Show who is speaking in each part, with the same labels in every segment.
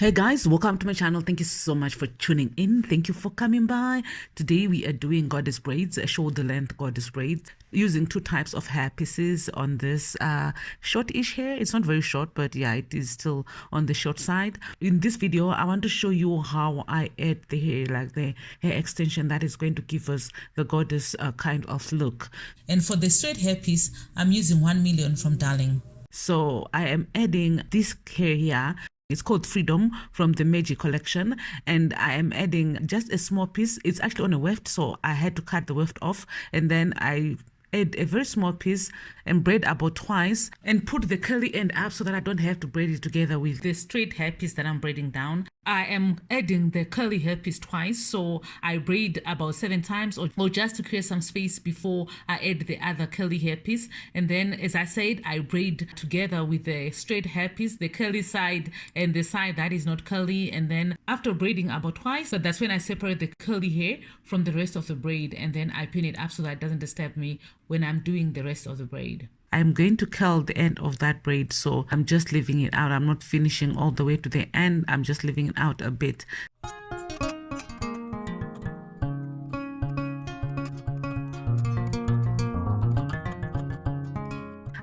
Speaker 1: Hey guys, welcome to my channel. Thank you so much for tuning in. Thank you for coming by. Today we are doing goddess braids, shoulder length goddess braids, using two types of hair pieces on this short-ish hair. It's not very short, but yeah, it is still on the short side. In this video, I want to show you how I add the hair, like the hair extension that is going to give us the goddess kind of look. And for the straight hair piece, I'm using 1 million from Darling. So I am adding this hair here. It's called Freedom from the Meiji collection, and I am adding just a small piece. It's actually on a weft, so I had to cut the weft off, and then I add a very small piece and braid about twice and put the curly end up so that I don't have to braid it together with the straight hair piece that I'm braiding down. I am adding the curly hair piece twice, so I braid about 7 times or just to create some space before I add the other curly hair piece. And then, as I said, I braid together with the straight hair piece, the curly side and the side that is not curly. And then after braiding about twice, so that's when I separate the curly hair from the rest of the braid, and then I pin it up so that it doesn't disturb me when I'm doing the rest of the braid. I'm going to curl the end of that braid, so I'm just leaving it out. I'm not finishing all the way to the end. I'm just leaving it out a bit.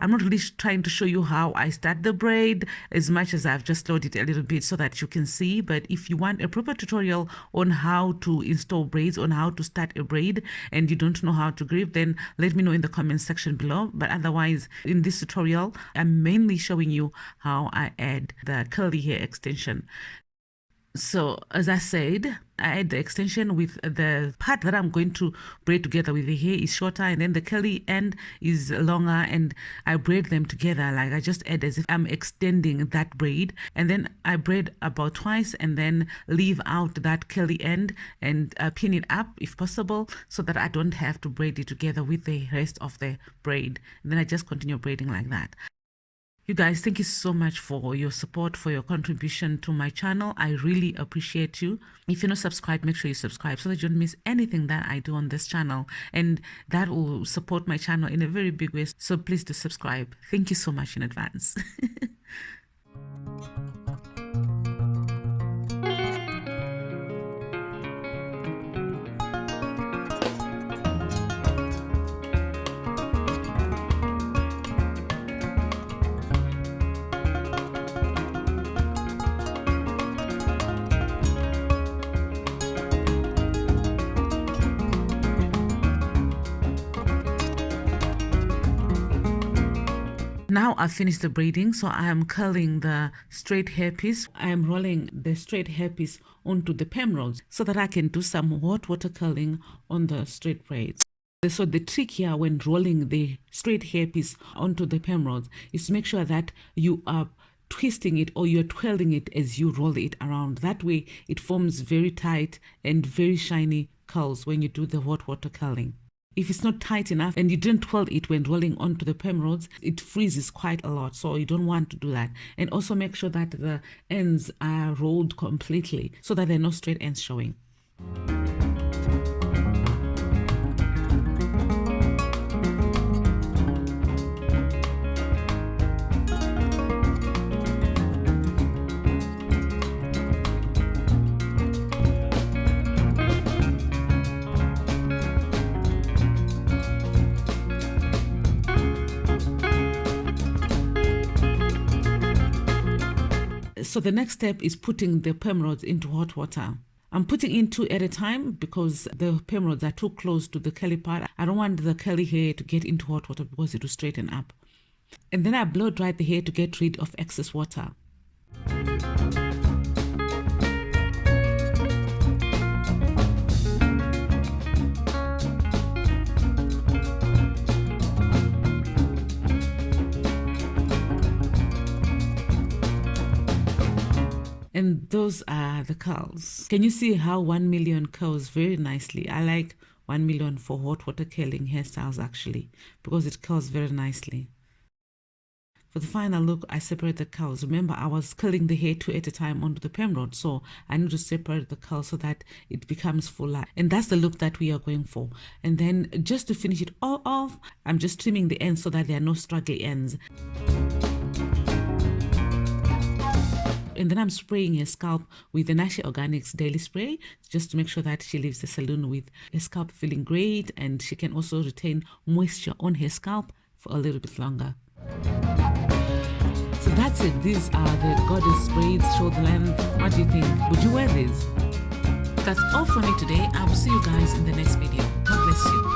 Speaker 1: I'm not really trying to show you how I start the braid as much as I've just loaded it a little bit so that you can see. But if you want a proper tutorial on how to install braids, on how to start a braid, and you don't know how to grip, then let me know in the comment section below. But otherwise, in this tutorial, I'm mainly showing you how I add the curly hair extension. So as I said, I add the extension with the part that I'm going to braid together with the hair is shorter, and then the curly end is longer, and I braid them together. Like I just add as if I'm extending that braid, and then I braid about twice and then leave out that curly end and pin it up if possible so that I don't have to braid it together with the rest of the braid. And then I just continue braiding like that. You guys, thank you so much for your support, for your contribution to my channel. I really appreciate you. If you're not subscribed, make sure you subscribe so that you don't miss anything that I do on this channel. And that will support my channel in a very big way. So please do subscribe. Thank you so much in advance. Now I've finished the braiding, so I am curling the straight hair piece. I am rolling the straight hair piece onto the perm rods so that I can do some hot water curling on the straight braids. So the trick here when rolling the straight hair piece onto the perm rods is to make sure that you are twisting it or you're twirling it as you roll it around. That way it forms very tight and very shiny curls when you do the hot water curling. If it's not tight enough and you didn't twirl it when rolling onto the perm rods, it freezes quite a lot, so you don't want to do that. And also make sure that the ends are rolled completely so that there are no straight ends showing. So the next step is putting the perm rods into hot water. I'm putting in 2 at a time because the perm rods are too close to the curly part. I don't want the curly hair to get into hot water because it will straighten up. And then I blow dry the hair to get rid of excess water. And those are the curls. Can you see how 1 million curls very nicely? I like 1 million for hot water curling hairstyles actually, because it curls very nicely. For the final look, I separate the curls. Remember, I was curling the hair 2 at a time onto the perm rod, so I need to separate the curls so that it becomes fuller. And that's the look that we are going for. And then just to finish it all off, I'm just trimming the ends so that there are no straggly ends. And then I'm spraying her scalp with the Nashi Organics Daily Spray, just to make sure that she leaves the salon with her scalp feeling great, and she can also retain moisture on her scalp for a little bit longer. So that's it. These are the Goddess Braids shoulder length. What do you think? Would you wear these? That's all for me today. I will see you guys in the next video. God bless you.